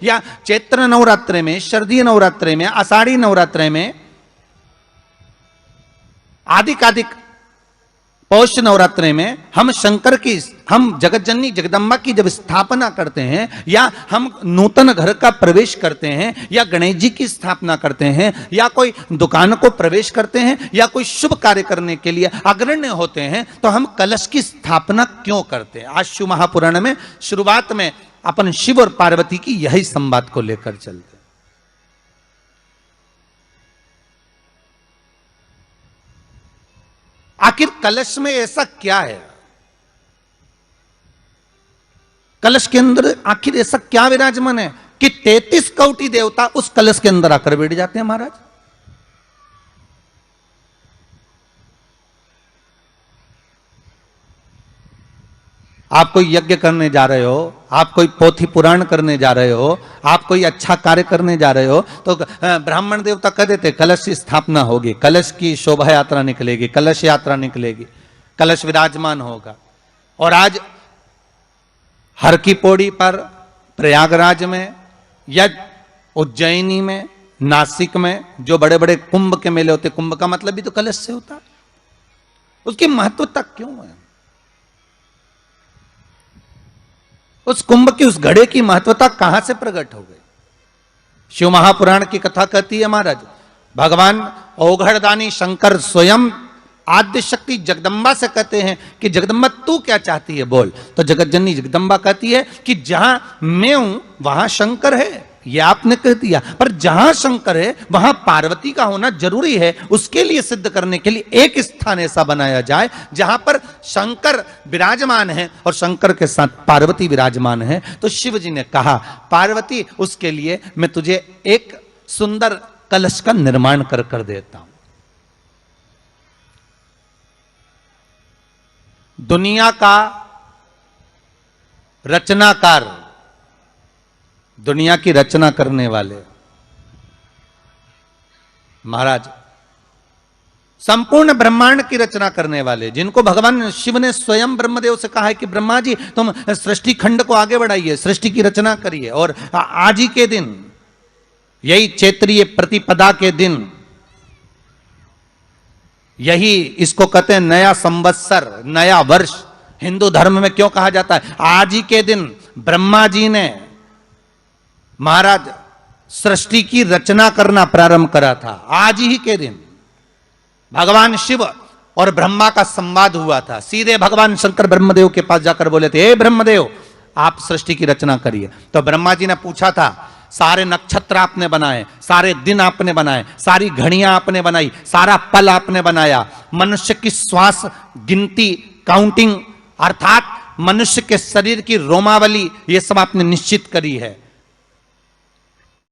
या चैत्र नवरात्रे में, शरदीय नवरात्रे में, आषाढ़ी नवरात्रे में, आदिकादिक पौष नवरात्रे में हम शंकर की, हम जगतजननी जगदम्बा की जब स्थापना करते हैं, या हम नूतन घर का प्रवेश करते हैं, या गणेश जी की स्थापना करते हैं, या कोई दुकान को प्रवेश करते हैं, या कोई शुभ कार्य करने के लिए अग्रण्य होते हैं, तो हम कलश की स्थापना क्यों करते हैं? आज शिव महापुराण में शुरुआत में अपन शिव और पार्वती की यही संवाद को लेकर चलते। आखिर कलश में ऐसा क्या है? कलश के अंदर आखिर ऐसा क्या विराजमान है कि 33 कोटि देवता उस कलश के अंदर आकर बैठ जाते हैं? महाराज, आप कोई यज्ञ करने जा रहे हो, आप कोई पोथी पुराण करने जा रहे हो, आप कोई अच्छा कार्य करने जा रहे हो, तो ब्राह्मण देवता कह देते कलश की स्थापना होगी, कलश की शोभा यात्रा निकलेगी, कलश यात्रा निकलेगी, कलश विराजमान होगा। और आज हर की पौड़ी पर, प्रयागराज में, या उज्जैनी में, नासिक में जो बड़े बड़े कुंभ के मेले होते, कुंभ का मतलब भी तो कलश से होता है। उसकी महत्वता क्यों है? उस कुंभ की, उस घड़े की महत्वता कहां से प्रकट हो गई? शिव महापुराण की कथा कहती है महाराज, भगवान ओघड़दानी शंकर स्वयं आद्य शक्ति जगदम्बा से कहते हैं कि जगदम्बा तू क्या चाहती है बोल। तो जगतजननी जगदम्बा कहती है कि जहां मैं हूं वहां शंकर है। ये आपने कह दिया, पर जहां शंकर है वहां पार्वती का होना जरूरी है। उसके लिए सिद्ध करने के लिए एक स्थान ऐसा बनाया जाए जहां पर शंकर विराजमान है और शंकर के साथ पार्वती विराजमान है। तो शिव जी ने कहा, पार्वती उसके लिए मैं तुझे एक सुंदर कलश का निर्माण कर देता हूं। दुनिया का रचनाकार, दुनिया की रचना करने वाले महाराज, संपूर्ण ब्रह्मांड की रचना करने वाले, जिनको भगवान शिव ने स्वयं ब्रह्मदेव से कहा है कि ब्रह्मा जी तुम सृष्टि खंड को आगे बढ़ाइए, सृष्टि की रचना करिए। और आज ही के दिन, यही चैत्रीय प्रतिपदा के दिन, यही इसको कहते हैं नया संवत्सर, नया वर्ष। हिंदू धर्म में क्यों कहा जाता है? आज ही के दिन ब्रह्मा जी ने महाराज सृष्टि की रचना करना प्रारंभ करा था। आज ही के दिन भगवान शिव और ब्रह्मा का संवाद हुआ था। सीधे भगवान शंकर ब्रह्मदेव के पास जाकर बोले थे, हे ब्रह्मदेव आप सृष्टि की रचना करिए। तो ब्रह्मा जी ने पूछा था, सारे नक्षत्र आपने बनाए, सारे दिन आपने बनाए, सारी घड़ियां आपने बनाई, सारा पल आपने बनाया, मनुष्य की श्वास गिनती, काउंटिंग, अर्थात मनुष्य के शरीर की रोमावली, ये सब आपने निश्चित करी है।